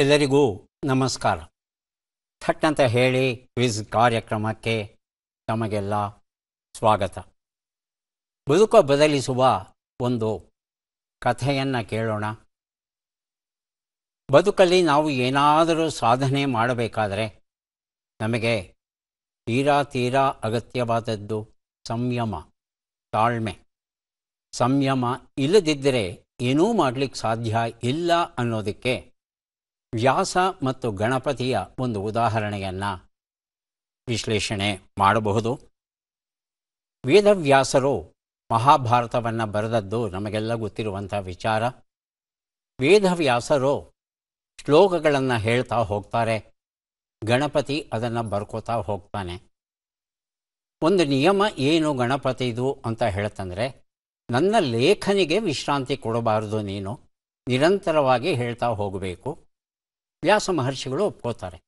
ಎಲ್ಲರಿಗೂ ನಮಸ್ಕಾರ. ಥಟ್ ಅಂತ ಹೇಳಿ ಕ್ವಿಜ್ ಕಾರ್ಯಕ್ರಮಕ್ಕೆ ತಮಗೆಲ್ಲ ಸ್ವಾಗತ. ಬದುಕು ಬದಲಿಸುವ ಒಂದು ಕಥೆಯನ್ನು ಕೇಳೋಣ. ಬದುಕಲ್ಲಿ ನಾವು ಏನಾದರೂ ಸಾಧನೆ ಮಾಡಬೇಕಾದರೆ ನಮಗೆ ತೀರಾ ಅಗತ್ಯವಾದದ್ದು ಸಂಯಮ, ತಾಳ್ಮೆ. ಸಂಯಮ ಇಲ್ಲದಿದ್ದರೆ ಏನೂ ಮಾಡಲಿಕ್ಕೆ ಸಾಧ್ಯ ಇಲ್ಲ ಅನ್ನೋದಕ್ಕೆ ವ್ಯಾಸ ಮತ್ತು ಗಣಪತಿಯ ಒಂದು ಉದಾಹರಣೆಯನ್ನು ವಿಶ್ಲೇಷಣೆ ಮಾಡಬಹುದು. ವೇದವ್ಯಾಸರು ಮಹಾಭಾರತವನ್ನು ಬರೆದದ್ದು ನಮಗೆಲ್ಲ ಗೊತ್ತಿರುವಂಥ ವಿಚಾರ. ವೇದವ್ಯಾಸರು ಶ್ಲೋಕಗಳನ್ನು ಹೇಳ್ತಾ ಹೋಗ್ತಾರೆ, ಗಣಪತಿ ಅದನ್ನು ಬರ್ಕೋತಾ ಹೋಗ್ತಾನೆ. ಒಂದು ನಿಯಮ ಏನು ಗಣಪತಿದು ಅಂತ ಹೇಳ್ತಂದರೆ, ನನ್ನ ಲೇಖನಿಗೆ ವಿಶ್ರಾಂತಿ ಕೊಡಬಾರದು, ನೀನು ನಿರಂತರವಾಗಿ ಹೇಳ್ತಾ ಹೋಗಬೇಕು. ವ್ಯಾಸ ಮಹರ್ಷಿಗಳು ಒಪ್ಕೋತಾರೆ.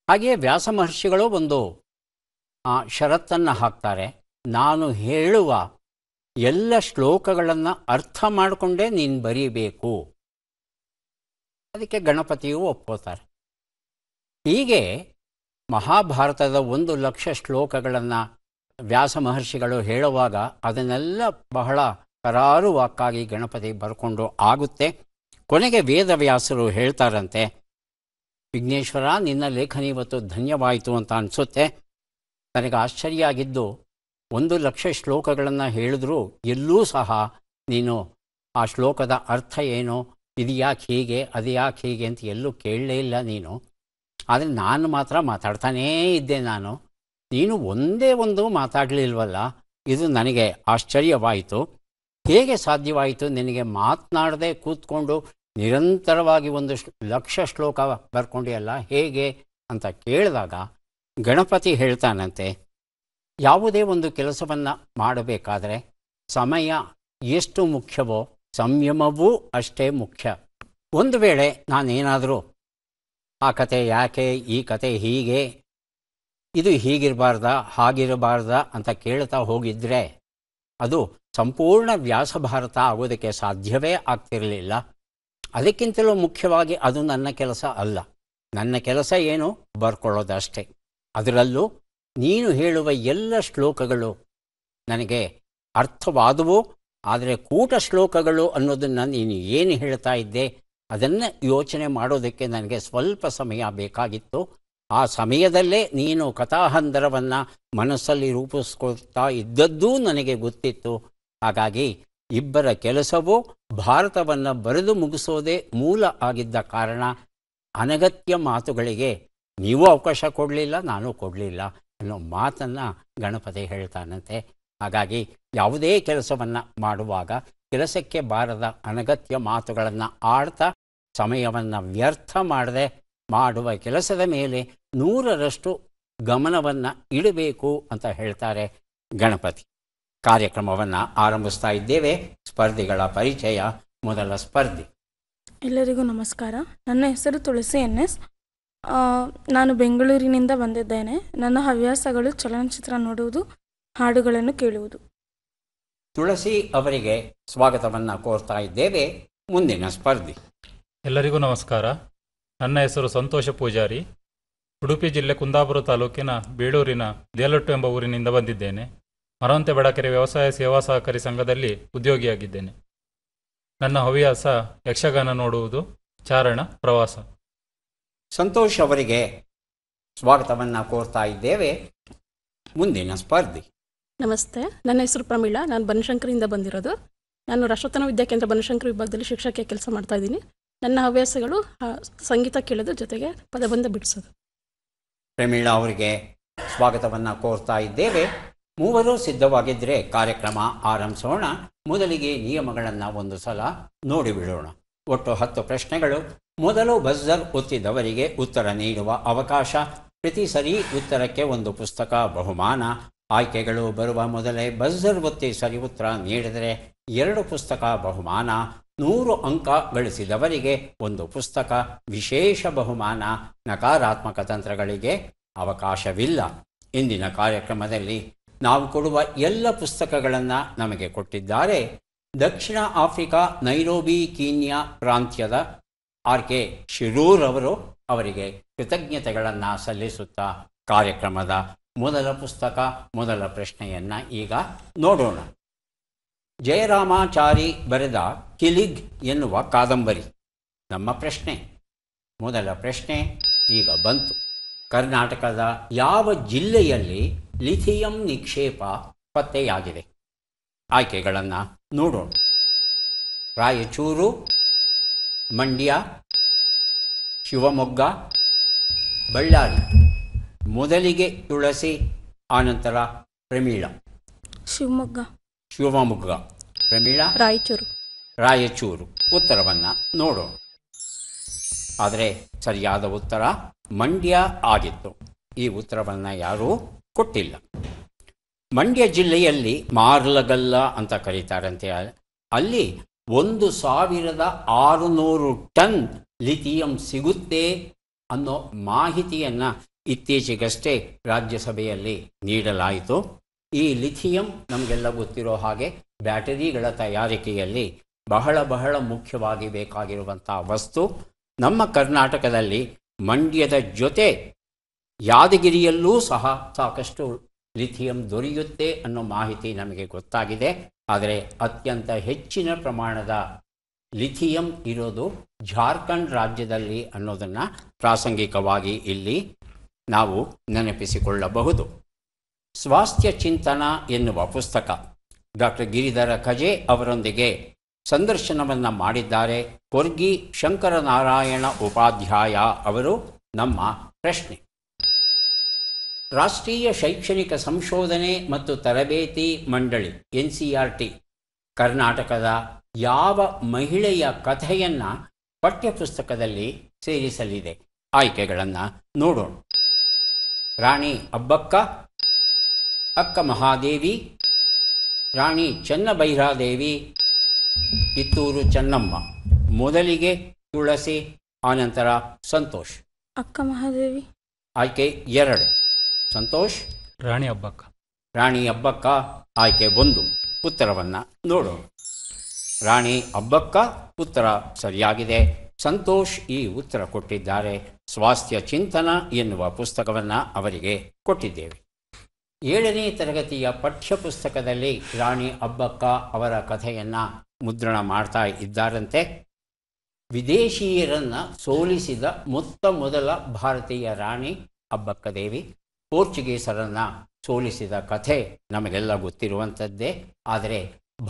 ಹಾಗೆಯೇ ವ್ಯಾಸ ಮಹರ್ಷಿಗಳು ಒಂದು ಷರತ್ತನ್ನು ಹಾಕ್ತಾರೆ, ನಾನು ಹೇಳುವ ಎಲ್ಲ ಶ್ಲೋಕಗಳನ್ನು ಅರ್ಥ ಮಾಡಿಕೊಂಡೇ ನೀನು ಬರೀಬೇಕು. ಅದಕ್ಕೆ ಗಣಪತಿಯೂ ಒಪ್ಕೋತಾರೆ. ಹೀಗೆ ಮಹಾಭಾರತದ 1,00,000 ಶ್ಲೋಕಗಳನ್ನು ವ್ಯಾಸ ಮಹರ್ಷಿಗಳು ಹೇಳುವಾಗ ಅದನ್ನೆಲ್ಲ ಬಹಳ ಕರಾರುವಾಕ್ಕಾಗಿ ಗಣಪತಿ ಬರ್ಕೊಂಡು ಆಗುತ್ತೆ. ಕೊನೆಗೆ ವೇದವ್ಯಾಸರು ಹೇಳ್ತಾರಂತೆ, ವಿಘ್ನೇಶ್ವರ, ನಿನ್ನ ಲೇಖನಿ ಇವತ್ತು ಧನ್ಯವಾಯಿತು ಅಂತ ಅನಿಸುತ್ತೆ. ನನಗೆ ಆಶ್ಚರ್ಯ ಆಗಿದ್ದು, 1,00,000 ಶ್ಲೋಕಗಳನ್ನು ಹೇಳಿದ್ರೂ ಎಲ್ಲೂ ಸಹ ನೀನು ಆ ಶ್ಲೋಕದ ಅರ್ಥ ಏನು, ಇದು ಯಾಕೆ ಹೀಗೆ, ಅದು ಯಾಕೆ ಹೀಗೆ ಅಂತ ಎಲ್ಲೂ ಕೇಳಲೇ ಇಲ್ಲ ನೀನು. ಆದರೆ ನಾನು ಮಾತ್ರ ಮಾತಾಡ್ತಾನೇ ಇದ್ದೆ. ನೀನು ಒಂದೇ ಒಂದು ಮಾತಾಡಲಿಲ್ವಲ್ಲ, ಇದು ನನಗೆ ಆಶ್ಚರ್ಯವಾಯಿತು. ಹೇಗೆ ಸಾಧ್ಯವಾಯಿತು ನಿನಗೆ ಮಾತನಾಡದೆ ಕೂತ್ಕೊಂಡು ನಿರಂತರವಾಗಿ 1,00,000 ಶ್ಲೋಕ ಬರ್ಕೊಂಡಿಯಲ್ಲ, ಹೇಗೆ ಅಂತ ಕೇಳಿದಾಗ ಗಣಪತಿ ಹೇಳ್ತಾನಂತೆ, ಯಾವುದೇ ಒಂದು ಕೆಲಸವನ್ನು ಮಾಡಬೇಕಾದರೆ ಸಮಯ ಎಷ್ಟು ಮುಖ್ಯವೋ ಸಂಯಮವೂ ಅಷ್ಟೇ ಮುಖ್ಯ. ಒಂದು ವೇಳೆ ನಾನೇನಾದರೂ ಆ ಕತೆ ಯಾಕೆ, ಈ ಕತೆ ಹೀಗೆ, ಇದು ಹೀಗಿರಬಾರ್ದ ಹಾಗಿರಬಾರ್ದ ಅಂತ ಕೇಳ್ತಾ ಹೋಗಿದ್ರೆ ಅದು ಸಂಪೂರ್ಣ ವ್ಯಾಸಭಾರತ ಆಗೋದಕ್ಕೆ ಸಾಧ್ಯವೇ ಆಗ್ತಿರಲಿಲ್ಲ. ಅದಕ್ಕಿಂತಲೂ ಮುಖ್ಯವಾಗಿ ಅದು ನನ್ನ ಕೆಲಸ ಅಲ್ಲ. ನನ್ನ ಕೆಲಸ ಏನು, ಬರ್ಕೊಳ್ಳೋದಷ್ಟೇ. ಅದರಲ್ಲೂ ನೀನು ಹೇಳುವ ಎಲ್ಲ ಶ್ಲೋಕಗಳು ನನಗೆ ಅರ್ಥವಾದವು. ಆದರೆ ಕೂಟ ಶ್ಲೋಕಗಳು ಅನ್ನೋದನ್ನು ನೀನು ಏನು ಹೇಳ್ತಾ ಇದ್ದೆ ಅದನ್ನು ಯೋಚನೆ ಮಾಡೋದಕ್ಕೆ ನನಗೆ ಸ್ವಲ್ಪ ಸಮಯ ಬೇಕಾಗಿತ್ತು. ಆ ಸಮಯದಲ್ಲೇ ನೀನು ಕಥಾಹಂದರವನ್ನು ಮನಸ್ಸಲ್ಲಿ ರೂಪಿಸ್ಕೊಳ್ತಾ ಇದ್ದದ್ದೂ ನನಗೆ ಗೊತ್ತಿತ್ತು. ಹಾಗಾಗಿ ಇಬ್ಬರ ಕೆಲಸವೂ ಭಾರತವನ್ನು ಬರೆದು ಮುಗಿಸೋದೇ ಮೂಲ ಆಗಿದ್ದ ಕಾರಣ ಅನಗತ್ಯ ಮಾತುಗಳಿಗೆ ನೀವು ಅವಕಾಶ ಕೊಡಲಿಲ್ಲ, ನಾನು ಕೊಡಲಿಲ್ಲ ಅನ್ನೋ ಮಾತನ್ನು ಗಣಪತಿ ಹೇಳ್ತಾನಂತೆ. ಹಾಗಾಗಿ ಯಾವುದೇ ಕೆಲಸವನ್ನು ಮಾಡುವಾಗ ಕೆಲಸಕ್ಕೆ ಬಾರದ ಅನಗತ್ಯ ಮಾತುಗಳನ್ನು ಆಡ್ತಾ ಸಮಯವನ್ನು ವ್ಯರ್ಥ ಮಾಡದೆ ಮಾಡುವ ಕೆಲಸದ ಮೇಲೆ 100% ಗಮನವನ್ನು ಇಡಬೇಕು ಅಂತ ಹೇಳ್ತಾರೆ ಗಣಪತಿ. ಕಾರ್ಯಕ್ರಮವನ್ನು ಆರಂಭಿಸ್ತಾ ಇದ್ದೇವೆ. ಸ್ಪರ್ಧಿಗಳ ಪರಿಚಯ. ಮೊದಲ ಸ್ಪರ್ಧಿ. ಎಲ್ಲರಿಗೂ ನಮಸ್ಕಾರ. ನನ್ನ ಹೆಸರು ತುಳಸಿ NS. ನಾನು ಬೆಂಗಳೂರಿನಿಂದ ಬಂದಿದ್ದೇನೆ. ನನ್ನ ಹವ್ಯಾಸಗಳು ಚಲನಚಿತ್ರ ನೋಡುವುದು, ಹಾಡುಗಳನ್ನು ಕೇಳುವುದು. ತುಳಸಿ ಅವರಿಗೆ ಸ್ವಾಗತವನ್ನು ಕೋರ್ತಾ ಇದ್ದೇವೆ. ಮುಂದಿನ ಸ್ಪರ್ಧಿ. ಎಲ್ಲರಿಗೂ ನಮಸ್ಕಾರ. ನನ್ನ ಹೆಸರು ಸಂತೋಷ ಪೂಜಾರಿ. ಉಡುಪಿ ಜಿಲ್ಲೆ ಕುಂದಾಪುರ ತಾಲೂಕಿನ ಬೇಳೂರಿನ ದೇಲೊಟ್ಟು ಎಂಬ ಊರಿನಿಂದ ಬಂದಿದ್ದೇನೆ. ಮರವಂತೆ ಬಡಕೆರೆ ವ್ಯವಸಾಯ ಸೇವಾ ಸಹಕಾರಿ ಸಂಘದಲ್ಲಿ ಉದ್ಯೋಗಿಯಾಗಿದ್ದೇನೆ. ನನ್ನ ಹವ್ಯಾಸ ಯಕ್ಷಗಾನ ನೋಡುವುದು, ಚಾರಣ, ಪ್ರವಾಸ. ಸಂತೋಷ್ ಅವರಿಗೆ ಸ್ವಾಗತವನ್ನು ಕೋರ್ತಾ ಇದ್ದೇವೆ. ಮುಂದಿನ ಸ್ಪರ್ಧಿ. ನಮಸ್ತೆ, ನನ್ನ ಹೆಸರು ಪ್ರಮೀಳಾ. ನಾನು ಬನಶಂಕರಿಯಿಂದ ಬಂದಿರೋದು. ನಾನು ರಾಷ್ಟ್ರೋತ್ತಮ ವಿದ್ಯಾಕೇಂದ್ರ ಬನಶಂಕರಿ ವಿಭಾಗದಲ್ಲಿ ಶಿಕ್ಷಕಿಯ ಕೆಲಸ ಮಾಡ್ತಾ ಇದ್ದೀನಿ. ನನ್ನ ಹವ್ಯಾಸಗಳು ಸಂಗೀತ ಕೇಳೋದು, ಜೊತೆಗೆ ಪದಬಂಧ ಬಿಡಿಸೋದು. ಪ್ರಮೀಳಾ ಅವರಿಗೆ ಸ್ವಾಗತವನ್ನು ಕೋರ್ತಾ ಇದ್ದೇವೆ. ಮೂವರು ಸಿದ್ಧವಾಗಿದ್ದರೆ ಕಾರ್ಯಕ್ರಮ ಆರಂಭಿಸೋಣ. ಮೊದಲಿಗೆ ನಿಯಮಗಳನ್ನು ಒಂದು ಸಲ ನೋಡಿಬಿಡೋಣ. ಒಟ್ಟು 10 ಪ್ರಶ್ನೆಗಳು. ಮೊದಲು ಬಜರ್ ಒತ್ತಿದವರಿಗೆ ಉತ್ತರ ನೀಡುವ ಅವಕಾಶ. ಪ್ರತಿ ಸರಿ ಉತ್ತರಕ್ಕೆ ಒಂದು ಪುಸ್ತಕ ಬಹುಮಾನ. ಆಯ್ಕೆಗಳು ಬರುವ ಮೊದಲೇ ಬಜರ್ ಒತ್ತಿ ಸರಿ ಉತ್ತರ ನೀಡಿದರೆ 2 ಪುಸ್ತಕ ಬಹುಮಾನ. 100 ಅಂಕ ಗಳಿಸಿದವರಿಗೆ ಒಂದು ಪುಸ್ತಕ ವಿಶೇಷ ಬಹುಮಾನ. ನಕಾರಾತ್ಮಕ ತಂತ್ರಗಳಿಗೆ ಅವಕಾಶವಿಲ್ಲ. ಇಂದಿನ ಕಾರ್ಯಕ್ರಮದಲ್ಲಿ ನಾವು ಕೊಡುವ ಎಲ್ಲ ಪುಸ್ತಕಗಳನ್ನು ನಮಗೆ ಕೊಟ್ಟಿದ್ದಾರೆ ದಕ್ಷಿಣ ಆಫ್ರಿಕಾ ನೈರೋಬಿ ಕೀನ್ಯಾ ಪ್ರಾಂತ್ಯದ ಆರ್.ಕೆ. ಶಿರೂರ್ ಅವರು ಅವರಿಗೆ ಕೃತಜ್ಞತೆಗಳನ್ನು ಸಲ್ಲಿಸುತ್ತಾ ಕಾರ್ಯಕ್ರಮದ ಮೊದಲ ಪುಸ್ತಕ ಮೊದಲ ಪ್ರಶ್ನೆಯನ್ನು ಈಗ ನೋಡೋಣ. ಜಯರಾಮಾಚಾರಿ ಬರೆದ ಕಿಲಿಗ್ ಎನ್ನುವ ಕಾದಂಬರಿ ನಮ್ಮ ಪ್ರಶ್ನೆ. ಮೊದಲ ಪ್ರಶ್ನೆ ಈಗ ಬಂತು. ಕರ್ನಾಟಕದ ಯಾವ ಜಿಲ್ಲೆಯಲ್ಲಿ ಲಿಥಿಯಂ ನಿಕ್ಷೇಪ ಪತ್ತೆಯಾಗಿದೆ? ಆಯ್ಕೆಗಳನ್ನು ನೋಡೋಣ. ರಾಯಚೂರು, ಮಂಡ್ಯ, ಶಿವಮೊಗ್ಗ, ಬಳ್ಳಾರಿ. ಮೊದಲಿಗೆ ತುಳಸಿ, ಆನಂತರ ಪ್ರಮೀಳ. ಶಿವಮೊಗ್ಗ. ಪ್ರಮೀಳ ರಾಯಚೂರು. ಉತ್ತರವನ್ನು ನೋಡೋಣ. ಆದರೆ ಸರಿಯಾದ ಉತ್ತರ ಮಂಡ್ಯ ಆಗಿತ್ತು. ಈ ಉತ್ತರವನ್ನು ಯಾರೂ ಕೊಟ್ಟಿಲ್ಲ. ಮಂಡ್ಯ ಜಿಲ್ಲೆಯಲ್ಲಿ ಮಾರ್ಲಗಲ್ಲ ಅಂತ ಕರೀತಾರಂತೆ. ಅಲ್ಲಿ 1600 ಟನ್ ಲಿಥಿಯಂ ಸಿಗುತ್ತೆ ಅನ್ನೋ ಮಾಹಿತಿಯನ್ನು ಇತ್ತೀಚೆಗಷ್ಟೇ ರಾಜ್ಯಸಭೆಯಲ್ಲಿ ನೀಡಲಾಯಿತು. ಈ ಲಿಥಿಯಂ ನಮಗೆಲ್ಲ ಗೊತ್ತಿರೋ ಹಾಗೆ ಬ್ಯಾಟರಿಗಳ ತಯಾರಿಕೆಯಲ್ಲಿ ಬಹಳ ಮುಖ್ಯವಾಗಿ ಬೇಕಾಗಿರುವಂಥ ವಸ್ತು. ನಮ್ಮ ಕರ್ನಾಟಕದಲ್ಲಿ ಮಂಡ್ಯದ ಜೊತೆ ಯಾದಗಿರಿಯಲ್ಲೂ ಸಹ ಸಾಕಷ್ಟು ಲಿಥಿಯಂ ದೊರೆಯುತ್ತೆ ಅನ್ನೋ ಮಾಹಿತಿ ನಮಗೆ ಗೊತ್ತಾಗಿದೆ. ಆದರೆ ಅತ್ಯಂತ ಹೆಚ್ಚಿನ ಪ್ರಮಾಣದ ಲಿಥಿಯಂ ಇರೋದು ಜಾರ್ಖಂಡ್ ರಾಜ್ಯದಲ್ಲಿ ಅನ್ನೋದನ್ನು ಪ್ರಾಸಂಗಿಕವಾಗಿ ಇಲ್ಲಿ ನಾವು ನೆನಪಿಸಿಕೊಳ್ಳಬಹುದು. ಸ್ವಾಸ್ಥ್ಯ ಚಿಂತನ ಎನ್ನುವ ಪುಸ್ತಕ ಡಾಕ್ಟರ್ ಗಿರಿಧರ ಕಜೆ ಅವರೊಂದಿಗೆ ಸಂದರ್ಶನವನ್ನು ಮಾಡಿದ್ದಾರೆ ಕೊರ್ಗಿ ಶಂಕರನಾರಾಯಣ ಉಪಾಧ್ಯಾಯ ಅವರು. ನಮ್ಮ ಪ್ರಶ್ನೆ: ರಾಷ್ಟ್ರೀಯ ಶೈಕ್ಷಣಿಕ ಸಂಶೋಧನೆ ಮತ್ತು ತರಬೇತಿ ಮಂಡಳಿ NCERT ಕರ್ನಾಟಕದ ಯಾವ ಮಹಿಳೆಯ ಕಥೆಯನ್ನು ಪಠ್ಯಪುಸ್ತಕದಲ್ಲಿ ಸೇರಿಸಲಿದೆ? ಆಯ್ಕೆಗಳನ್ನು ನೋಡೋಣ. ರಾಣಿ ಅಬ್ಬಕ್ಕ, ಅಕ್ಕ ಮಹಾದೇವಿ, ರಾಣಿ ಚೆನ್ನಭೈರಾದೇವಿ, ಕಿತ್ತೂರು ಚೆನ್ನಮ್ಮ. ಮೊದಲಿಗೆ ತುಳಸಿ, ಆನಂತರ ಸಂತೋಷ್. ಅಕ್ಕ ಮಹಾದೇವಿ. ಆಯ್ಕೆ 2 ಸಂತೋಷ್. ರಾಣಿ ಅಬ್ಬಕ್ಕ ಆಯ್ಕೆ 1. ಉತ್ತರವನ್ನು ನೋಡೋಣ. ರಾಣಿ ಅಬ್ಬಕ್ಕ ಉತ್ತರ ಸರಿಯಾಗಿದೆ. ಸಂತೋಷ್ ಈ ಉತ್ತರ ಕೊಟ್ಟಿದ್ದಾರೆ. ಸ್ವಾಸ್ಥ್ಯ ಚಿಂತನ ಎನ್ನುವ ಪುಸ್ತಕವನ್ನು ಅವರಿಗೆ ಕೊಟ್ಟಿದ್ದೇವೆ. 7ನೇ ತರಗತಿಯ ಪಠ್ಯಪುಸ್ತಕದಲ್ಲಿ ರಾಣಿ ಅಬ್ಬಕ್ಕ ಅವರ ಕಥೆಯನ್ನು ಮುದ್ರಣ ಮಾಡ್ತಾ ಇದ್ದಾರಂತೆ. ವಿದೇಶೀಯರನ್ನು ಸೋಲಿಸಿದ ಮೊದಲ ಭಾರತೀಯ ರಾಣಿ ಅಬ್ಬಕ್ಕ ದೇವಿ. ಪೋರ್ಚುಗೀಸರನ್ನು ಸೋಲಿಸಿದ ಕಥೆ ನಮಗೆಲ್ಲ ಗೊತ್ತಿರುವಂಥದ್ದೇ. ಆದರೆ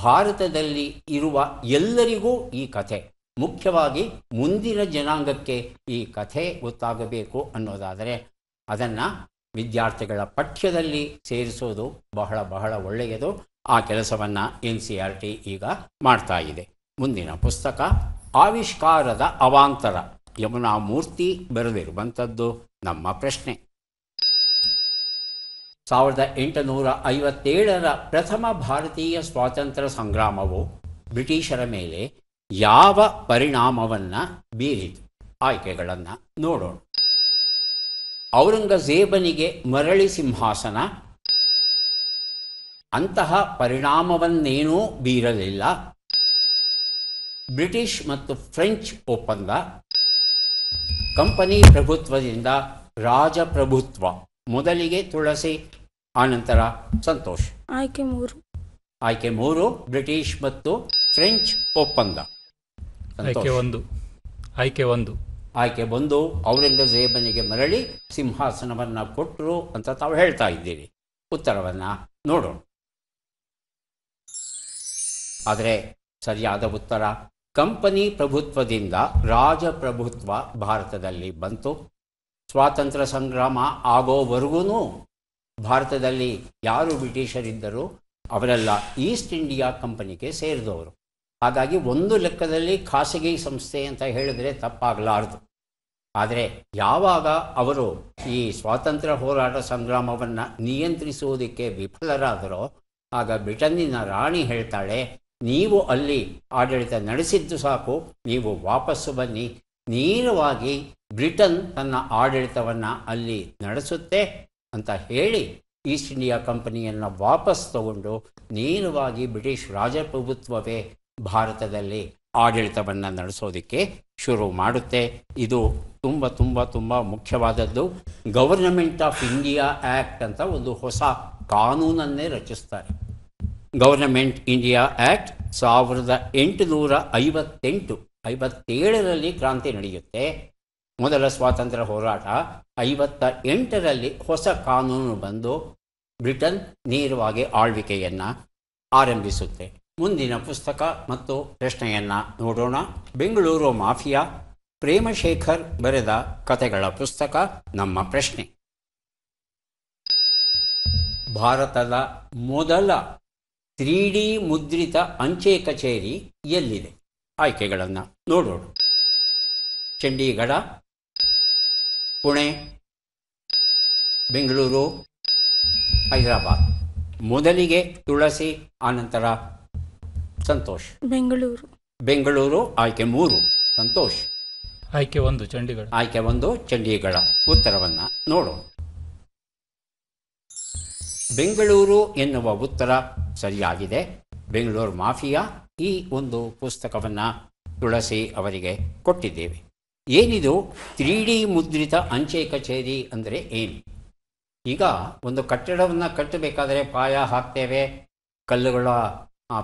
ಭಾರತದಲ್ಲಿ ಇರುವ ಎಲ್ಲರಿಗೂ ಈ ಕಥೆ, ಮುಖ್ಯವಾಗಿ ಮುಂದಿನ ಜನಾಂಗಕ್ಕೆ ಈ ಕಥೆ ಗೊತ್ತಾಗಬೇಕು ಅನ್ನೋದಾದರೆ ಅದನ್ನು ವಿದ್ಯಾರ್ಥಿಗಳ ಪಠ್ಯದಲ್ಲಿ ಸೇರಿಸೋದು ಬಹಳ ಒಳ್ಳೆಯದು. ಆ ಕೆಲಸವನ್ನು NCERT ಈಗ ಮಾಡ್ತಾ ಇದೆ. ಮುಂದಿನ ಪುಸ್ತಕ ಆವಿಷ್ಕಾರದ ಅವಾಂತರ, ಯಮುನಾ ಮೂರ್ತಿ ಬರೆದಿರುವಂಥದ್ದು ನಮ್ಮ ಪ್ರಶ್ನೆ. 1857ರ ಪ್ರಥಮ ಭಾರತೀಯ ಸ್ವಾತಂತ್ರ್ಯ ಸಂಗ್ರಾಮವು ಬ್ರಿಟಿಷರ ಮೇಲೆ ಯಾವ ಪರಿಣಾಮವನ್ನು ಬೀರಿತು? ಆಯ್ಕೆಗಳನ್ನು ನೋಡೋಣ. ಔರಂಗಜೇಬನಿಗೆ ಮರಳಿ ಸಿಂಹಾಸನ, ಅಂತಹ ಪರಿಣಾಮವನ್ನೇನೂ ಬೀರಲಿಲ್ಲ. ಬ್ರಿಟಿಷ್ ಮತ್ತು ಫ್ರೆಂಚ್ ಒಪ್ಪಂದ, ಕಂಪನಿ ಪ್ರಭುತ್ವದಿಂದ ರಾಜಪ್ರಭುತ್ವ. ಮೊದಲಿಗೆ ತುಳಸಿ, ಆನಂತರ ಸಂತೋಷ್. ಆಯ್ಕೆ 3 ಬ್ರಿಟಿಷ್ ಮತ್ತು ಫ್ರೆಂಚ್ ಒಪ್ಪಂದ. ಆಯ್ಕೆ 1 ಔರಂಗಜೇಬನಿಗೆ ಮರಳಿ ಸಿಂಹಾಸನವನ್ನು ಕೊಟ್ಟರು ಅಂತ ತಾವು ಹೇಳ್ತಾ ಇದ್ದೀರಿ. ಉತ್ತರವನ್ನು ನೋಡೋಣ. ಆದರೆ ಸರಿಯಾದ ಉತ್ತರ ಕಂಪನಿ ಪ್ರಭುತ್ವದಿಂದ ರಾಜಪ್ರಭುತ್ವ ಭಾರತದಲ್ಲಿ ಬಂತು. ಸ್ವಾತಂತ್ರ್ಯ ಸಂಗ್ರಾಮ ಆಗೋವರೆಗೂ ಭಾರತದಲ್ಲಿ ಯಾರು ಬ್ರಿಟಿಷರಿದ್ದರು ಅವರೆಲ್ಲ ಈಸ್ಟ್ ಇಂಡಿಯಾ ಕಂಪನಿಗೆ ಸೇರಿದವರು. ಹಾಗಾಗಿ ಒಂದು ಲೆಕ್ಕದಲ್ಲಿ ಖಾಸಗಿ ಸಂಸ್ಥೆ ಅಂತ ಹೇಳಿದರೆ ತಪ್ಪಾಗಲಾರದು. ಆದರೆ ಯಾವಾಗ ಅವರು ಈ ಸ್ವಾತಂತ್ರ್ಯ ಹೋರಾಟ ಸಂಗ್ರಾಮವನ್ನು ನಿಯಂತ್ರಿಸುವುದಕ್ಕೆ ವಿಫಲರಾದರೋ ಆಗ ಬ್ರಿಟನ್ನಿನ ರಾಣಿ ಹೇಳ್ತಾಳೆ, ನೀವು ಅಲ್ಲಿ ಆಡಳಿತ ನಡೆಸಿದ್ದು ಸಾಕು, ನೀವು ವಾಪಸ್ಸು ಬನ್ನಿ. ನೇರವಾಗಿ ಬ್ರಿಟನ್ ತನ್ನ ಆಡಳಿತವನ್ನು ಅಲ್ಲಿ ನಡೆಸುತ್ತೆ ಅಂತ ಹೇಳಿ ಈಸ್ಟ್ ಇಂಡಿಯಾ ಕಂಪನಿಯನ್ನು ವಾಪಸ್ ತಗೊಂಡು ನೇರವಾಗಿ ಬ್ರಿಟಿಷ್ ರಾಜಪ್ರಭುತ್ವವೇ ಭಾರತದಲ್ಲಿ ಆಡಳಿತವನ್ನು ನಡೆಸೋದಕ್ಕೆ ಶುರು ಮಾಡುತ್ತೆ. ಇದು ತುಂಬ ತುಂಬ ತುಂಬ ಮುಖ್ಯವಾದದ್ದು. ಗವರ್ನಮೆಂಟ್ ಆಫ್ ಇಂಡಿಯಾ ಆ್ಯಕ್ಟ್ ಅಂತ ಒಂದು ಹೊಸ ಕಾನೂನನ್ನೇ ರಚಿಸ್ತಾರೆ. ಗವರ್ನಮೆಂಟ್ ಇಂಡಿಯಾ ಆ್ಯಕ್ಟ್ 1857ರಲ್ಲಿ ಕ್ರಾಂತಿ ನಡೆಯುತ್ತೆ. ಮೊದಲ ಸ್ವಾತಂತ್ರ್ಯ ಹೋರಾಟ 58ರಲ್ಲಿ ಹೊಸ ಕಾನೂನು ಬಂದು ಬ್ರಿಟನ್ ನೇರವಾಗಿ ಆಳ್ವಿಕೆಯನ್ನು ಆರಂಭಿಸುತ್ತೆ. ಮುಂದಿನ ಪುಸ್ತಕ ಮತ್ತು ಪ್ರಶ್ನೆಯನ್ನು ನೋಡೋಣ. ಬೆಂಗಳೂರು ಮಾಫಿಯಾ, ಪ್ರೇಮಶೇಖರ್ ಬರೆದ ಕಥೆಗಳ ಪುಸ್ತಕ. ನಮ್ಮ ಪ್ರಶ್ನೆ: ಭಾರತದ ಮೊದಲ 3D ಮುದ್ರಿತ ಅಂಚೆ ಕಚೇರಿ ಎಲ್ಲಿದೆ? ಆಯ್ಕೆಗಳನ್ನು ನೋಡೋಣ. ಚಂಡೀಗಢ, ಪುಣೆ, ಬೆಂಗಳೂರು, ಹೈದರಾಬಾದ್. ಮೊದಲಿಗೆ ತುಳಸಿ, ಆನಂತರ ಸಂತೋಷ್. ಬೆಂಗಳೂರು ಆಯ್ಕೆ 3. ಸಂತೋಷ್ ಆಯ್ಕೆ 1 ಚಂಡೀಗಢ. ಆಯ್ಕೆ 1 ಚಂಡೀಗಢ. ಉತ್ತರವನ್ನು ನೋಡೋಣ. ಬೆಂಗಳೂರು ಎನ್ನುವ ಉತ್ತರ ಸರಿಯಾಗಿದೆ. ಬೆಂಗಳೂರು ಮಾಫಿಯಾ ಈ ಒಂದು ಪುಸ್ತಕವನ್ನು ತುಳಸಿ ಅವರಿಗೆ ಕೊಟ್ಟಿದ್ದೇವೆ. ಏನಿದು 3D ಮುದ್ರಿತ ಅಂಚೆ ಕಚೇರಿ ಅಂದರೆ ಏನು? ಈಗ ಒಂದು ಕಟ್ಟಡವನ್ನು ಕಟ್ಟಬೇಕಾದರೆ ಪಾಯ ಹಾಕ್ತೇವೆ, ಕಲ್ಲುಗಳ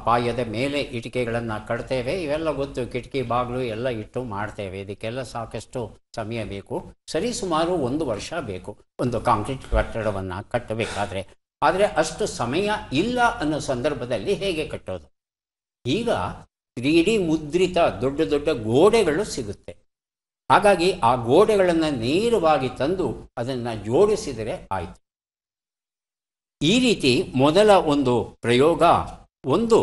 ಪಾಯದ ಮೇಲೆ ಇಟಿಕೆಗಳನ್ನು ಕಟ್ತೇವೆ, ಇವೆಲ್ಲ ಗೊತ್ತು. ಕಿಟಕಿ ಬಾಗಿಲು ಎಲ್ಲ ಇಟ್ಟು ಮಾಡ್ತೇವೆ. ಇದಕ್ಕೆಲ್ಲ ಸಾಕಷ್ಟು ಸಮಯ ಬೇಕು. ಸರಿಸುಮಾರು 1 ವರ್ಷ ಬೇಕು ಒಂದು ಕಾಂಕ್ರೀಟ್ ಕಟ್ಟಡವನ್ನು ಕಟ್ಟಬೇಕಾದ್ರೆ. ಆದರೆ ಅಷ್ಟು ಸಮಯ ಇಲ್ಲ ಅನ್ನೋ ಸಂದರ್ಭದಲ್ಲಿ ಹೇಗೆ ಕಟ್ಟೋದು? ಈಗ 3D ಮುದ್ರಿತ ದೊಡ್ಡ ದೊಡ್ಡ ಗೋಡೆಗಳು ಸಿಗುತ್ತೆ. ಹಾಗಾಗಿ ಆ ಗೋಡೆಗಳನ್ನು ನೇರವಾಗಿ ತಂದು ಅದನ್ನು ಜೋಡಿಸಿದರೆ ಆಯಿತು. ಈ ರೀತಿ ಮೊದಲ ಒಂದು ಪ್ರಯೋಗ, ಒಂದು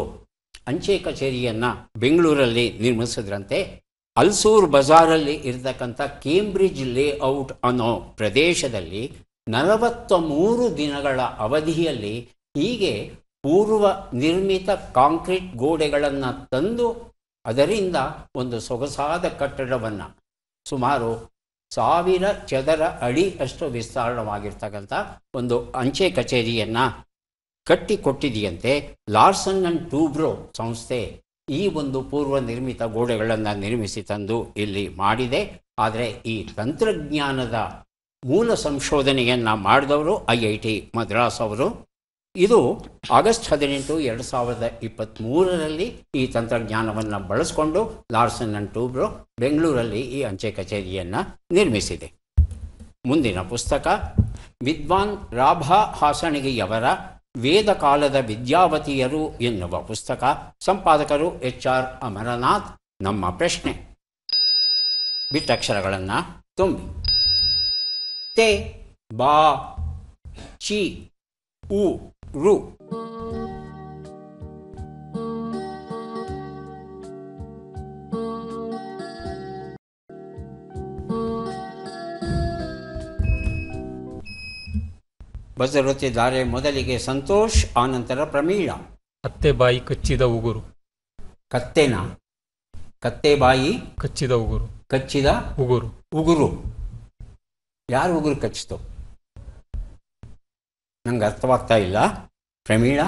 ಅಂಚೆ ಕಚೇರಿಯನ್ನು ಬೆಂಗಳೂರಲ್ಲಿ ನಿರ್ಮಿಸಿದ್ರಂತೆ. ಅಲ್ಸೂರ್ ಬಜಾರಲ್ಲಿ ಇರತಕ್ಕಂಥ ಕೇಂಬ್ರಿಡ್ಜ್ ಲೇಔಟ್ ಅನ್ನೋ ಪ್ರದೇಶದಲ್ಲಿ 43 ದಿನಗಳ ಅವಧಿಯಲ್ಲಿ ಹೀಗೆ ಪೂರ್ವ ನಿರ್ಮಿತ ಕಾಂಕ್ರೀಟ್ ಗೋಡೆಗಳನ್ನು ತಂದು ಅದರಿಂದ ಒಂದು ಸೊಗಸಾದ ಕಟ್ಟಡವನ್ನು ಸುಮಾರು 1000 ಚದರ ಅಡಿ ಅಷ್ಟು ವಿಸ್ತಾರಣವಾಗಿರ್ತಕ್ಕಂಥ ಒಂದು ಅಂಚೆ ಕಚೇರಿಯನ್ನು ಕಟ್ಟಿಕೊಟ್ಟಿದೆಯಂತೆ. ಲಾರ್ಸನ್ ಅಂಡ್ ಟೂಬ್ರೋ ಸಂಸ್ಥೆ ಈ ಒಂದು ಪೂರ್ವ ನಿರ್ಮಿತ ಗೋಡೆಗಳನ್ನು ನಿರ್ಮಿಸಿ ತಂದು ಇಲ್ಲಿ ಮಾಡಿದೆ. ಆದರೆ ಈ ತಂತ್ರಜ್ಞಾನದ ಮೂಲ ಸಂಶೋಧನೆಯನ್ನು ಮಾಡಿದವರು IIT ಮದ್ರಾಸ್ ಅವರು. ಇದು ಆಗಸ್ಟ್ 18, 2023ರಲ್ಲಿ ಈ ತಂತ್ರಜ್ಞಾನವನ್ನು ಬಳಸಿಕೊಂಡು ಲಾರ್ಸನ್ ಅಂಡ್ ಟೂಬ್ರೋ ಬೆಂಗಳೂರಲ್ಲಿ ಈ ಅಂಚೆ ಕಚೇರಿಯನ್ನು ನಿರ್ಮಿಸಿದೆ. ಮುಂದಿನ ಪುಸ್ತಕ ವಿದ್ವಾನ್ ರಾಭಾ ಹಾಸಣಿಗೆಯವರ ವೇದ ಕಾಲದ ವಿದ್ಯಾವತಿಯರು ಎನ್ನುವ ಪುಸ್ತಕ. ಸಂಪಾದಕರು HR ಅಮರನಾಥ್. ನಮ್ಮ ಪ್ರಶ್ನೆ: ಬಿಟ್ಟಕ್ಷರಗಳನ್ನು ತುಂಬಿ. ತೆ, ಬಾ, ಚಿ, ಉ, ರು. ಬಸರುತ್ತಿದ್ದಾರೆ. ಮೊದಲಿಗೆ ಸಂತೋಷ್, ಆನಂತರ ಪ್ರಮೀಳಾ. ಕತ್ತೆ ಬಾಯಿ ಕಚ್ಚಿದ ಉಗುರು. ಕತ್ತೆನ? ಕತ್ತೆ ಬಾಯಿ ಕಚ್ಚಿದ ಉಗುರು. ಕಚ್ಚಿದ ಉಗುರು. ಉಗುರು. ಯಾರು ಉಗುರು ಕಚ್ಚಿತು? ನಂಗೆ ಅರ್ಥವಾಗ್ತಾ ಇಲ್ಲ. ಪ್ರಮೀಳಾ?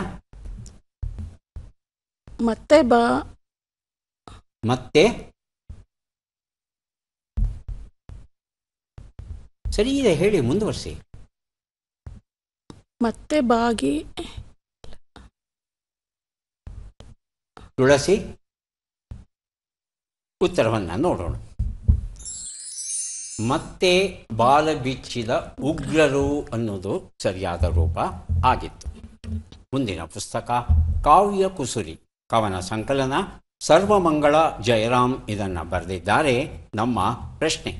ಮತ್ತೆ ಸರಿ ಇದೆ, ಹೇಳಿ, ಮುಂದುವರಿಸಿ. ಮತ್ತೆ ಬಾಗಿ. ತುಳಸಿ, ಉತ್ತರವನ್ನು ನೋಡೋಣ. ಮತ್ತೆ ಬಾಲ ಬಿಚ್ಚಿದ ಉಗ್ರರು ಅನ್ನೋದು ಸರಿಯಾದ ರೂಪ ಆಗಿತ್ತು. ಮುಂದಿನ ಪುಸ್ತಕ ಕಾವ್ಯ ಕುಸುರಿ, ಕವನ ಸಂಕಲನ. ಸರ್ವಮಂಗಳ ಜಯರಾಮ್ ಇದನ್ನು ಬರೆದಿದ್ದಾರೆ. ನಮ್ಮ ಪ್ರಶ್ನೆ: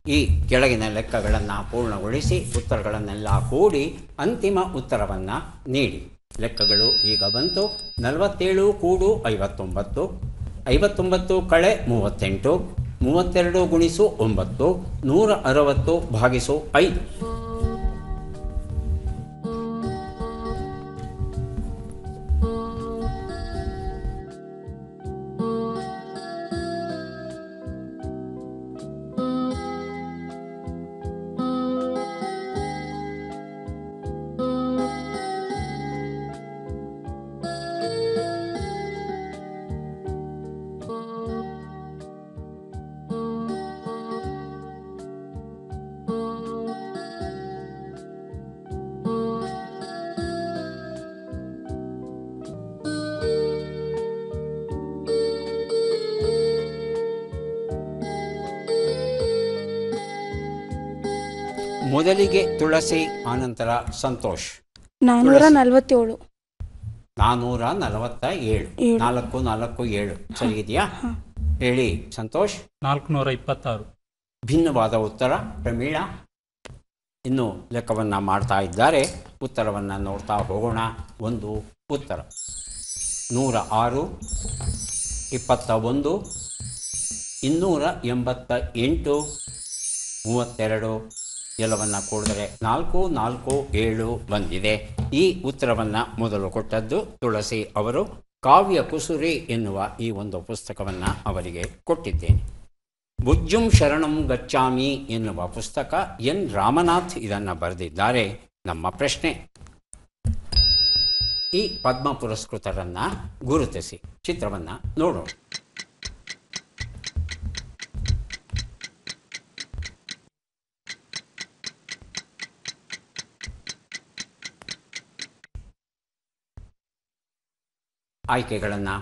ಈ ಕೆಳಗಿನ ಲೆಕ್ಕಗಳನ್ನು ಪೂರ್ಣಗೊಳಿಸಿ ಉತ್ತರಗಳನ್ನೆಲ್ಲ ಕೂಡಿ ಅಂತಿಮ ಉತ್ತರವನ್ನು ನೀಡಿ. ಲೆಕ್ಕಗಳು ಈಗ ಬಂತು. 47 ಕೂಡು 59, 59 ಕಳೆ 38, 32 ಗುಣಿಸು 9, 160 ಭಾಗಿಸು 5. ಮೊದಲಿಗೆ ತುಳಸಿ, ಆನಂತರ ಸಂತೋಷ್. 447. 447. 447 ಸರಿ ಇದೆಯಾ? ಹೇಳಿ ಸಂತೋಷ್. 426. ಭಿನ್ನವಾದ ಉತ್ತರ. ಪ್ರಮೀಳಾ ಇನ್ನು ಲೆಕ್ಕವನ್ನು ಮಾಡ್ತಾ ಇದ್ದಾರೆ. ಉತ್ತರವನ್ನು ನೋಡ್ತಾ ಹೋಗೋಣ. ಒಂದು ಉತ್ತರ 106, 21, 288, 32 ಎಲ್ಲವನ್ನು ಕೂಡಿದರೆ 447 ಬಂದಿದೆ. ಈ ಉತ್ತರವನ್ನು ಮೊದಲು ಕೊಟ್ಟದ್ದು ತುಳಸಿ ಅವರು. ಕಾವ್ಯ ಕುಸುರಿ ಎನ್ನುವ ಈ ಒಂದು ಪುಸ್ತಕವನ್ನು ಅವರಿಗೆ ಕೊಟ್ಟಿದ್ದೇನೆ. ಭುಜ್ಜುಂ ಶರಣಂ ಗಚ್ಚಾಮಿ ಎನ್ನುವ ಪುಸ್ತಕ ಎನ್ ರಾಮನಾಥ್ ಇದನ್ನು ಬರೆದಿದ್ದಾರೆ. ನಮ್ಮ ಪ್ರಶ್ನೆ, ಈ ಪದ್ಮ ಪುರಸ್ಕೃತರನ್ನು ಗುರುತಿಸಿ. ಚಿತ್ರವನ್ನು ನೋಡೋಣ. ಆಯ್ಕೆಗಳನ್ನು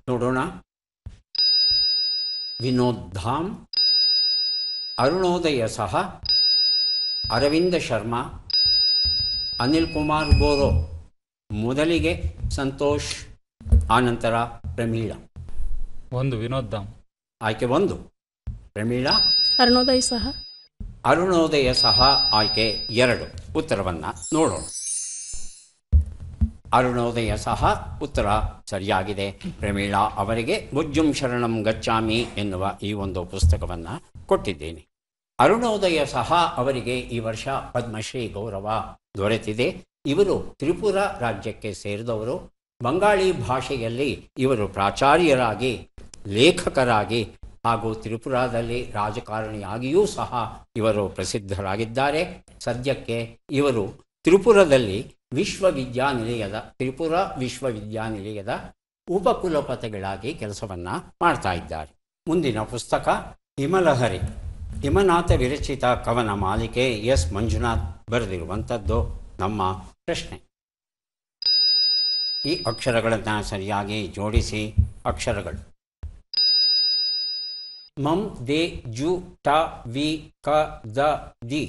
ನೋಡೋಣ. ವಿನೋದ್ ಧಾಮ್, ಅರುಣೋದಯ ಸಹ, ಅರವಿಂದ ಶರ್ಮಾ, ಅನಿಲ್ ಕುಮಾರ್ ಬೋರೋ. ಮೊದಲಿಗೆ ಸಂತೋಷ್, ಆನಂತರ ಪ್ರಮೀಳಾ. 1 ವಿನೋದ್ ಧಾಮ್. ಆಯ್ಕೆ 1 ಪ್ರಮೀಳಾ. ಅರುಣೋದಯ ಸಹ. ಅರುಣೋದಯ ಸಹ ಆಯ್ಕೆ 2. ಉತ್ತರವನ್ನು ನೋಡೋಣ. ಅರುಣೋದಯ ಸಹ ಉತ್ತರ ಸರಿಯಾಗಿದೆ. ಪ್ರಮೀಳಾ ಅವರಿಗೆ ಭುಜ್ಜುಂ ಶರಣಂ ಗಚ್ಚಾಮಿ ಎನ್ನುವ ಈ ಒಂದು ಪುಸ್ತಕವನ್ನು ಕೊಟ್ಟಿದ್ದೇನೆ. ಅರುಣೋದಯ ಸಹ ಅವರಿಗೆ ಈ ವರ್ಷ ಪದ್ಮಶ್ರೀ ಗೌರವ ದೊರೆತಿದೆ. ಇವರು ತ್ರಿಪುರ ರಾಜ್ಯಕ್ಕೆ ಸೇರಿದವರು. ಬಂಗಾಳಿ ಭಾಷೆಯಲ್ಲಿ ಇವರು ಪ್ರಾಚಾರ್ಯರಾಗಿ, ಲೇಖಕರಾಗಿ ಹಾಗೂ ತ್ರಿಪುರಾದಲ್ಲಿ ರಾಜಕಾರಣಿಯಾಗಿಯೂ ಸಹ ಇವರು ಪ್ರಸಿದ್ಧರಾಗಿದ್ದಾರೆ. ಸದ್ಯಕ್ಕೆ ಇವರು ತ್ರಿಪುರದಲ್ಲಿ ತ್ರಿಪುರ ವಿಶ್ವವಿದ್ಯಾನಿಲಯದ ಉಪಕುಲಪತಿಗಳಾಗಿ ಕೆಲಸವನ್ನು ಮಾಡ್ತಾ ಇದ್ದಾರೆ. ಮುಂದಿನ ಪುಸ್ತಕ ಹಿಮಲಹರಿ, ಹಿಮನಾಥ ವಿರಚಿತ ಕವನ ಮಾಲಿಕೆ. ಎಸ್ ಮಂಜುನಾಥ್ ಬರೆದಿರುವಂಥದ್ದು. ನಮ್ಮ ಪ್ರಶ್ನೆ, ಈ ಅಕ್ಷರಗಳನ್ನು ಸರಿಯಾಗಿ ಜೋಡಿಸಿ. ಅಕ್ಷರಗಳು ಮಂ, ದೆ, ಜು, ಟ, ವಿ, ಕ, ದ, ದಿ.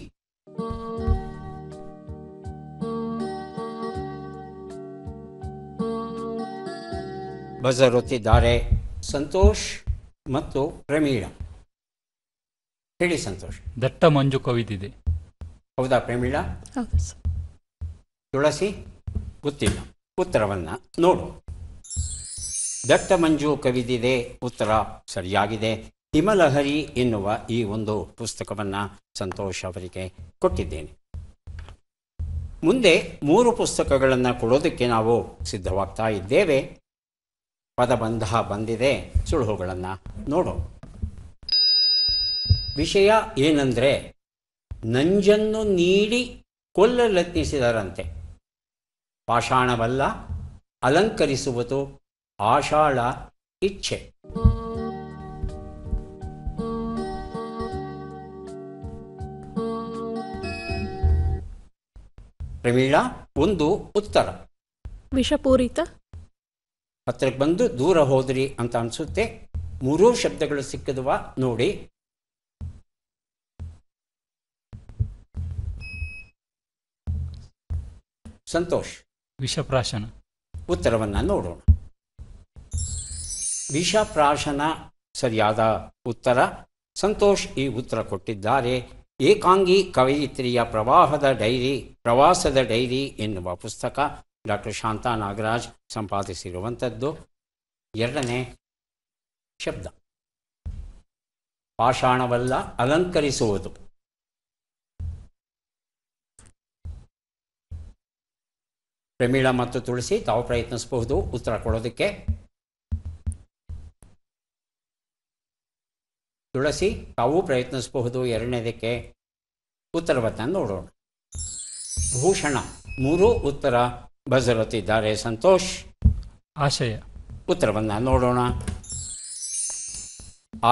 ಬಜರ್ ಒತ್ತಿದ್ದಾರೆ ಸಂತೋಷ್ ಮತ್ತು ಪ್ರಮೀಳಾ. ಹೇಳಿ ಸಂತೋಷ್. ದಟ್ಟ ಮಂಜು ಕವಿದಿದೆ. ಹೌದಾ ಪ್ರಮೀಳಾ? ಹೌದು ಸರ್. ತುಳಸಿ ಗೊತ್ತಿಲ್ಲ. ಉತ್ತರವನ್ನು ನೋಡು. ದಟ್ಟ ಮಂಜು ಕವಿದಿದೆ ಉತ್ತರ ಸರಿಯಾಗಿದೆ. ಹಿಮಲಹರಿ ಎನ್ನುವ ಈ ಒಂದು ಪುಸ್ತಕವನ್ನು ಸಂತೋಷ್ ಅವರಿಗೆ ಕೊಟ್ಟಿದ್ದೇನೆ. ಮುಂದೆ 3 ಪುಸ್ತಕಗಳನ್ನು ಕೊಡೋದಕ್ಕೆ ನಾವು ಸಿದ್ಧವಾಗ್ತಾ ಇದ್ದೇವೆ. ಪದಬಂಧ ಬಂದಿದೆ. ಸುಳುಹುಗಳನ್ನು ನೋಡೋಣ. ವಿಷಯ ಏನಂದರೆ, ನಂಜನ್ನು ನೀಡಿ ಕೊಲ್ಲಲೆತ್ನಿಸಿದರಂತೆ. ಪಾಷಾಣವಲ್ಲ, ಅಲಂಕರಿಸುವುದು ಆಷಾಢ ಇಚ್ಛೆ. ಪ್ರಮೀಳಾ ಒಂದು ಉತ್ತರ. ವಿಷಪೂರಿತ. ಹತ್ತಿರಕ್ಕೆ ಬಂದು ದೂರ ಹೋದ್ರಿ ಅಂತ ಅನಿಸುತ್ತೆ. 3 ಶಬ್ದಗಳು ಸಿಕ್ಕಿದುವ ನೋಡಿ. ಸಂತೋಷ್. ವಿಷಪ್ರಾಶನ. ಉತ್ತರವನ್ನು ನೋಡೋಣ. ವಿಷಪ್ರಾಶನ ಸರಿಯಾದ ಉತ್ತರ. ಸಂತೋಷ್ ಈ ಉತ್ತರ ಕೊಟ್ಟಿದ್ದಾರೆ. ಏಕಾಂಗಿ ಕವಯಿತ್ರಿಯ ಪ್ರವಾಸದ ಡೈರಿ ಎನ್ನುವ ಪುಸ್ತಕ ಡಾಕ್ಟರ್ ಶಾಂತಾ ನಾಗರಾಜ್ ಸಂಪಾದಿಸಿರುವಂಥದ್ದು. 2ನೇ ಶಬ್ದ ಪಾಷಾಣವಲ್ಲ, ಅಲಂಕರಿಸುವುದು. ಪ್ರಮೀಳಾ ಮತ್ತು ತುಳಸಿ ತಾವು ಪ್ರಯತ್ನಿಸಬಹುದು ಉತ್ತರ ಕೊಡೋದಕ್ಕೆ. ತುಳಸಿ ತಾವು ಪ್ರಯತ್ನಿಸಬಹುದು 2ನೇದಕ್ಕೆ. ಉತ್ತರವನ್ನು ನೋಡೋಣ. ಭೂಷಣ. 3 ಉತ್ತರ ಬಜರುತ್ತಿದ್ದಾರೆ ಸಂತೋಷ್. ಆಶಯ. ಉತ್ತರವನ್ನು ನೋಡೋಣ.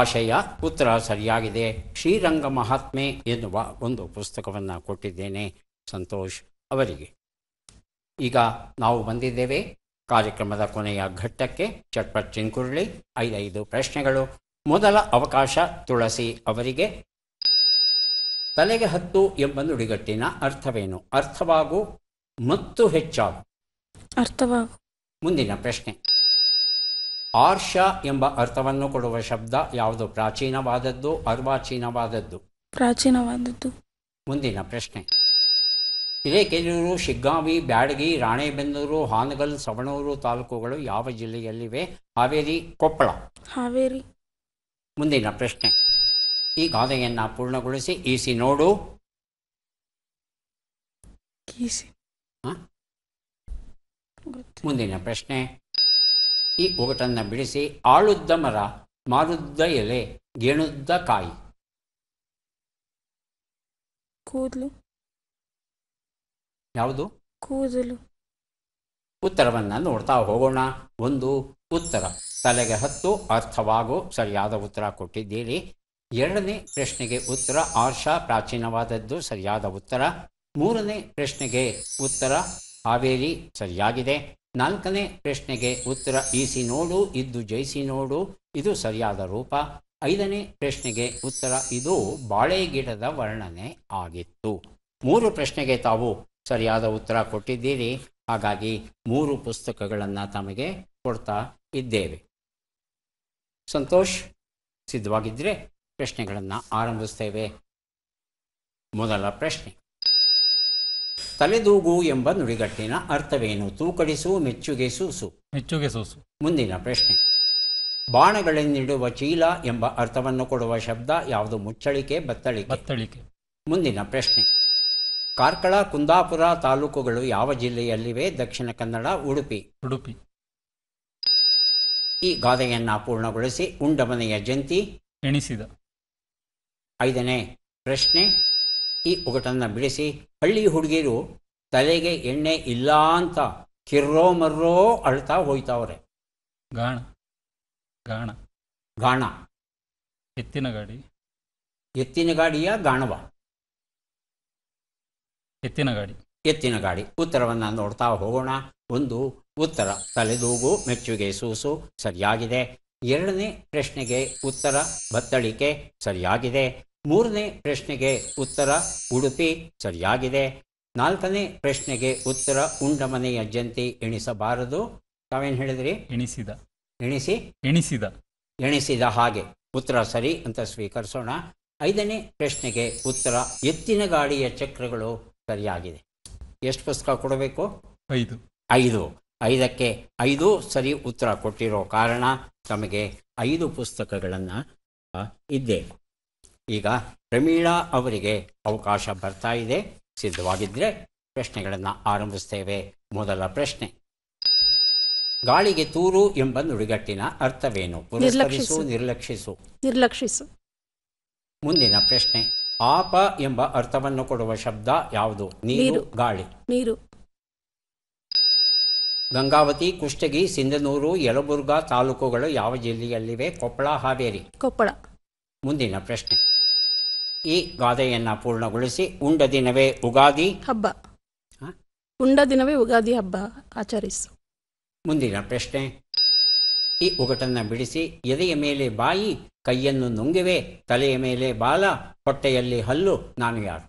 ಆಶಯ ಉತ್ತರ ಸರಿಯಾಗಿದೆ. ಶ್ರೀರಂಗ ಮಹಾತ್ಮೆ ಎನ್ನುವ ಒಂದು ಪುಸ್ತಕವನ್ನು ಕೊಟ್ಟಿದ್ದೇನೆ ಸಂತೋಷ್ ಅವರಿಗೆ. ಈಗ ನಾವು ಬಂದಿದ್ದೇವೆ ಕಾರ್ಯಕ್ರಮದ ಕೊನೆಯ ಘಟ್ಟಕ್ಕೆ. ಚಟ್ಪಟ್ ಚಿನ್ಕುರುಳಿ 5 ಪ್ರಶ್ನೆಗಳು. ಮೊದಲ ಅವಕಾಶ ತುಳಸಿ ಅವರಿಗೆ. ತಲೆಗೆ ಹತ್ತು ಎಂಬ ನುಡಿಗಟ್ಟಿನ ಅರ್ಥವೇನು? ಅರ್ಥವಾಗು ಮತ್ತು ಹೆಚ್ಚಾಗು. ಅರ್ಥವಾಗು. ಮುಂದಿನ ಪ್ರಶ್ನೆ. ಆರ್ಷ ಎಂಬ ಅರ್ಥವನ್ನು ಕೊಡುವ ಶಬ್ದ ಯಾವುದು? ಪ್ರಾಚೀನವಾದದ್ದು, ಅರ್ವಾಚೀನವಾದದ್ದು? ಪ್ರಾಚೀನವಾದದ್ದು. ಮುಂದಿನ ಪ್ರಶ್ನೆ. ಹಿರೇಕೆರೂರು, ಶಿಗ್ಗಾಂವಿ, ಬ್ಯಾಡಗಿ, ರಾಣೆಬೆನ್ನೂರು, ಹಾನಗಲ್, ಸವಣೂರು ತಾಲೂಕುಗಳು ಯಾವ ಜಿಲ್ಲೆಯಲ್ಲಿವೆ? ಹಾವೇರಿ, ಕೊಪ್ಪಳ? ಹಾವೇರಿ. ಮುಂದಿನ ಪ್ರಶ್ನೆ. ಈ ಗಾದೆಯನ್ನು ಪೂರ್ಣಗೊಳಿಸಿ. ಈಸಿ ನೋಡು. ಕೀಸಿ. ಮುಂದಿನ ಪ್ರಶ್ನೆ. ಈ ಒಗಟನ್ನು ಬಿಡಿಸಿ. ಆಳುದ್ದ ಮರ, ಮಾರುದ್ದ ಎಲೆ, ಗೇಣುದ್ದ ಕಾಯಿ. ಕೂದಲು. ಯಾವುದು? ಕೂದಲು. ಉತ್ತರವನ್ನು ನೋಡ್ತಾ ಹೋಗೋಣ. ಒಂದು ಉತ್ತರ. ತಲೆಗೆ ಹತ್ತು, ಅರ್ಥವಾಗು ಸರಿಯಾದ ಉತ್ತರ ಕೊಟ್ಟಿದ್ದೀರಿ. ಎರಡನೇ ಪ್ರಶ್ನೆಗೆ ಉತ್ತರ ಆರ್ಷ, ಪ್ರಾಚೀನವಾದದ್ದು ಸರಿಯಾದ ಉತ್ತರ. ಮೂರನೇ ಪ್ರಶ್ನೆಗೆ ಉತ್ತರ ಹಾವೇರಿ ಸರಿಯಾಗಿದೆ. ನಾಲ್ಕನೇ ಪ್ರಶ್ನೆಗೆ ಉತ್ತರ ಈಸಿ ನೋಡು, ಇದ್ದು ಜಯಿಸಿ ನೋಡು, ಇದು ಸರಿಯಾದ ರೂಪ. ಐದನೇ ಪ್ರಶ್ನೆಗೆ ಉತ್ತರ ಇದು ಬಾಳೆ ಗಿಡದ ವರ್ಣನೆ ಆಗಿತ್ತು. ಮೂರು ಪ್ರಶ್ನೆಗೆ ತಾವು ಸರಿಯಾದ ಉತ್ತರ ಕೊಟ್ಟಿದ್ದೀರಿ. ಹಾಗಾಗಿ 3 ಪುಸ್ತಕಗಳನ್ನು ತಮಗೆ ಕೊಡ್ತಾ ಇದ್ದೇವೆ. ಸಂತೋಷ್, ಸಿದ್ಧವಾಗಿದ್ದರೆ ಪ್ರಶ್ನೆಗಳನ್ನು ಆರಂಭಿಸ್ತೇವೆ. ಮೊದಲ ಪ್ರಶ್ನೆ. ತಲೆದೂಗು ಎಂಬ ನುಡಿಗಟ್ಟಿನ ಅರ್ಥವೇನು? ತೂಕಡಿಸು, ಮೆಚ್ಚುಗೆ ಸೂಸು. ಮೆಚ್ಚುಗೆ ಸೂಸು. ಮುಂದಿನ ಪ್ರಶ್ನೆ. ಬಾಣಗಳನ್ನಿಡುವ ಚೀಲ ಎಂಬ ಅರ್ಥವನ್ನು ಕೊಡುವ ಶಬ್ದ ಯಾವುದು? ಮುಚ್ಚಳಿಕೆ, ಬತ್ತಳಿಕೆ? ಬತ್ತಳಿಕೆ. ಮುಂದಿನ ಪ್ರಶ್ನೆ. ಕಾರ್ಕಳ, ಕುಂದಾಪುರ ತಾಲೂಕುಗಳು ಯಾವ ಜಿಲ್ಲೆಯಲ್ಲಿವೆ? ದಕ್ಷಿಣ ಕನ್ನಡ, ಉಡುಪಿ? ಉಡುಪಿ. ಈ ಗಾದೆಯನ್ನು ಪೂರ್ಣಗೊಳಿಸಿ. ಉಂಡಮನೆಯ ಜಂತಿ. ಎಣಿಸಿದ. ಐದನೇ ಪ್ರಶ್ನೆ. ಈ ಒಗಟನ್ನು ಬಿಡಿಸಿ. ಹಳ್ಳಿ ಹುಡುಗಿರು ತಲೆಗೆ ಎಣ್ಣೆ ಇಲ್ಲ ಅಂತ ಕಿರ್ರೋ ಮರ್ರೋ ಅಳ್ತಾ ಹೋಯ್ತಾವ್ರೆ. ಗಾಣ. ಗಾಣ. ಗಾಣ. ಎತ್ತಿನ ಗಾಡಿ. ಎತ್ತಿನ ಗಾಡಿಯ ಗಾಣವ? ಎತ್ತಿನ ಗಾಡಿ. ಎತ್ತಿನ ಗಾಡಿ. ಉತ್ತರವನ್ನು ನೋಡ್ತಾ ಹೋಗೋಣ. ಒಂದು ಉತ್ತರ ತಲೆದೂಗು, ಮೆಚ್ಚುಗೆ ಸೂಸು ಸರಿಯಾಗಿದೆ. ಎರಡನೇ ಪ್ರಶ್ನೆಗೆ ಉತ್ತರ ಬತ್ತಳಿಕೆ ಸರಿಯಾಗಿದೆ. ಮೂರನೇ ಪ್ರಶ್ನೆಗೆ ಉತ್ತರ ಉಡುಪಿ ಸರಿಯಾಗಿದೆ. ನಾಲ್ಕನೇ ಪ್ರಶ್ನೆಗೆ ಉತ್ತರ ಉಂಡಮನೆಯ ಜಂತಿ ಎಣಿಸಬಾರದು. ತಾವೇನು ಹೇಳಿದ್ರಿ? ಎಣಿಸಿದ. ಎಣಿಸಿ. ಎಣಿಸಿದ. ಎಣಿಸಿದ ಹಾಗೆ. ಉತ್ತರ ಸರಿ ಅಂತ ಸ್ವೀಕರಿಸೋಣ. ಐದನೇ ಪ್ರಶ್ನೆಗೆ ಉತ್ತರ ಎತ್ತಿನ ಗಾಡಿಯ ಚಕ್ರಗಳು ಸರಿಯಾಗಿದೆ. ಎಷ್ಟು ಪುಸ್ತಕ ಕೊಡಬೇಕು? 5. 5. 5ಕ್ಕೆ 5 ಸರಿ ಉತ್ತರ ಕೊಟ್ಟಿರೋ ಕಾರಣ ತಮಗೆ 5 ಪುಸ್ತಕಗಳನ್ನು ಇದ್ದೆ. ಈಗ ಪ್ರಮೀಳಾ ಅವರಿಗೆ ಅವಕಾಶ ಬರ್ತಾ ಇದೆ. ಸಿದ್ಧವಾಗಿದ್ದರೆ ಪ್ರಶ್ನೆಗಳನ್ನು ಆರಂಭಿಸ್ತೇವೆ. ಮೊದಲ ಪ್ರಶ್ನೆ. ಗಾಳಿಗೆ ತೂರು ಎಂಬ ನುಡಿಗಟ್ಟಿನ ಅರ್ಥವೇನು? ಪುರಸ್ಕರಿಸು, ನಿರ್ಲಕ್ಷಿಸು? ನಿರ್ಲಕ್ಷಿಸು. ಮುಂದಿನ ಪ್ರಶ್ನೆ. ಆಪ ಎಂಬ ಅರ್ಥವನ್ನು ಕೊಡುವ ಶಬ್ದ ಯಾವುದು? ನೀರು, ಗಾಳಿ? ನೀರು. ಗಂಗಾವತಿ, ಕುಷ್ಟಗಿ, ಸಿಂಧನೂರು, ಯಲಬುರ್ಗಾ ತಾಲೂಕುಗಳು ಯಾವ ಜಿಲ್ಲೆಯಲ್ಲಿವೆ? ಕೊಪ್ಪಳ, ಹಾವೇರಿ? ಕೊಪ್ಪಳ. ಮುಂದಿನ ಪ್ರಶ್ನೆ. ಈ ಗಾದೆಯನ್ನು ಪೂರ್ಣಗೊಳಿಸಿ. ಉಂಡ ದಿನವೇ ಉಗಾದಿ ಹಬ್ಬ. ಉಂಡ ದಿನವೇ ಉಗಾದಿ ಹಬ್ಬ ಆಚರಿಸು. ಮುಂದಿನ ಪ್ರಶ್ನೆ. ಈ ಒಗಟನ್ನು ಬಿಡಿಸಿ. ಎದೆಯ ಮೇಲೆ ಬಾಯಿ, ಕೈಯನ್ನು ನುಂಗಿವೆ, ತಲೆಯ ಮೇಲೆ ಬಾಲ, ಹೊಟ್ಟೆಯಲ್ಲಿ ಹಲ್ಲು, ನಾನು ಯಾರು?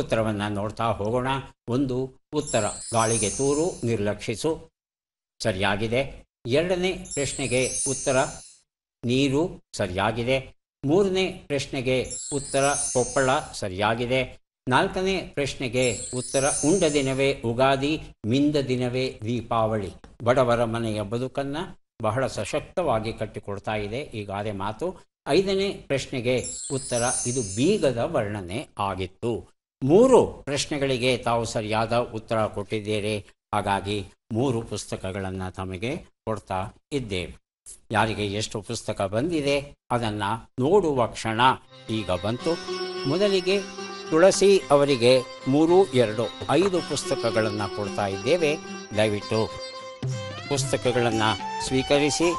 ಉತ್ತರವನ್ನು ನೋಡ್ತಾ ಹೋಗೋಣ. ಒಂದು ಉತ್ತರ ಗಾಳಿಗೆ ತೂರು, ನಿರ್ಲಕ್ಷಿಸು ಸರಿಯಾಗಿದೆ. ಎರಡನೇ ಪ್ರಶ್ನೆಗೆ ಉತ್ತರ ನೀರು ಸರಿಯಾಗಿದೆ. ಮೂರನೇ ಪ್ರಶ್ನೆಗೆ ಉತ್ತರ ಕೊಪ್ಪಳ ಸರಿಯಾಗಿದೆ. ನಾಲ್ಕನೇ ಪ್ರಶ್ನೆಗೆ ಉತ್ತರ ಉಂಡ ದಿನವೇ ಉಗಾದಿ, ಮಿಂದ ದಿನವೇ ದೀಪಾವಳಿ. ಬಡವರ ಮನೆಯ ಬದುಕನ್ನು ಬಹಳ ಸಶಕ್ತವಾಗಿ ಕಟ್ಟಿಕೊಡ್ತಾ ಇದೆ ಈ ಗಾದೆ ಮಾತು. ಐದನೇ ಪ್ರಶ್ನೆಗೆ ಉತ್ತರ ಇದು ಬೀಗದ ವರ್ಣನೆ ಆಗಿತ್ತು. 3 ಪ್ರಶ್ನೆಗಳಿಗೆ ತಾವು ಸರಿಯಾದ ಉತ್ತರ ಕೊಟ್ಟಿದ್ದೀರಿ. ಹಾಗಾಗಿ 3 ಪುಸ್ತಕಗಳನ್ನು ತಮಗೆ ಕೊಡ್ತಾ ಇದ್ದೇವೆ. ಯಾರಿಗೆ ಎಷ್ಟು ಪುಸ್ತಕ ಬಂದಿದೆ ಅದನ್ನು ನೋಡುವ ಕ್ಷಣ ಈಗ ಬಂತು. ಮೊದಲಿಗೆ ತುಳಸಿ ಅವರಿಗೆ 3, 2, 5 ಪುಸ್ತಕಗಳನ್ನು ಕೊಡ್ತಾ ಇದ್ದೇವೆ. ದಯವಿಟ್ಟು ಪುಸ್ತಕಗಳನ್ನು ಸ್ವೀಕರಿಸಿ.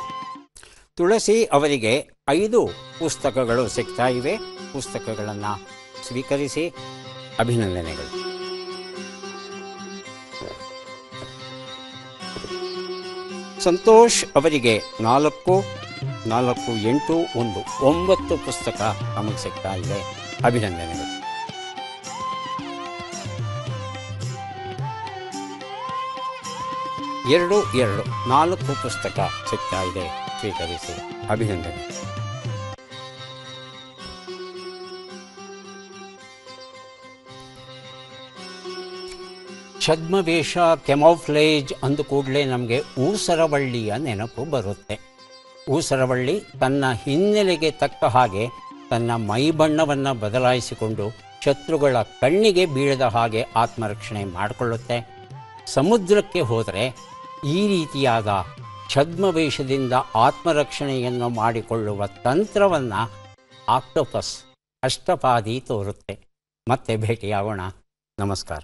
ತುಳಸಿ ಅವರಿಗೆ 5 ಪುಸ್ತಕಗಳು ಸಿಗ್ತಾ ಇವೆ. ಪುಸ್ತಕಗಳನ್ನು ಸ್ವೀಕರಿಸಿ. ಅಭಿನಂದನೆಗಳು. ಸಂತೋಷ್ ಅವರಿಗೆ 4, 4, 8, 1, 9 ಪುಸ್ತಕ ನಮಗೆ ಸಿಗ್ತಾ ಇದೆ. ಅಭಿನಂದನೆಗಳು. ಎರಡು 4 ಪುಸ್ತಕ ಸಿಗ್ತಾ ಇದೆ, ಸ್ವೀಕರಿಸಿ. ಅಭಿನಂದನೆ. ಛದ್ಮವೇಷ, ಕೆಮೋಫ್ಲೇಜ್ ಅಂದ ಕೂಡಲೇ ನಮಗೆ ಊಸರವಳ್ಳಿಯ ನೆನಪು ಬರುತ್ತೆ. ಊಸರವಳ್ಳಿ ತನ್ನ ಹಿನ್ನೆಲೆಗೆ ತಕ್ಕ ಹಾಗೆ ತನ್ನ ಮೈಬಣ್ಣವನ್ನು ಬದಲಾಯಿಸಿಕೊಂಡು ಶತ್ರುಗಳ ಕಣ್ಣಿಗೆ ಬೀಳದ ಹಾಗೆ ಆತ್ಮರಕ್ಷಣೆ ಮಾಡಿಕೊಳ್ಳುತ್ತೆ. ಸಮುದ್ರಕ್ಕೆ ಹೋದರೆ ಈ ರೀತಿಯಾದ ಛದ್ಮವೇಷದಿಂದ ಆತ್ಮರಕ್ಷಣೆಯನ್ನು ಮಾಡಿಕೊಳ್ಳುವ ತಂತ್ರವನ್ನು ಆಕ್ಟೋಪಸ್ ಅಷ್ಟಪಾದಿ ತೋರುತ್ತೆ. ಮತ್ತೆ ಭೇಟಿಯಾಗೋಣ. ನಮಸ್ಕಾರ.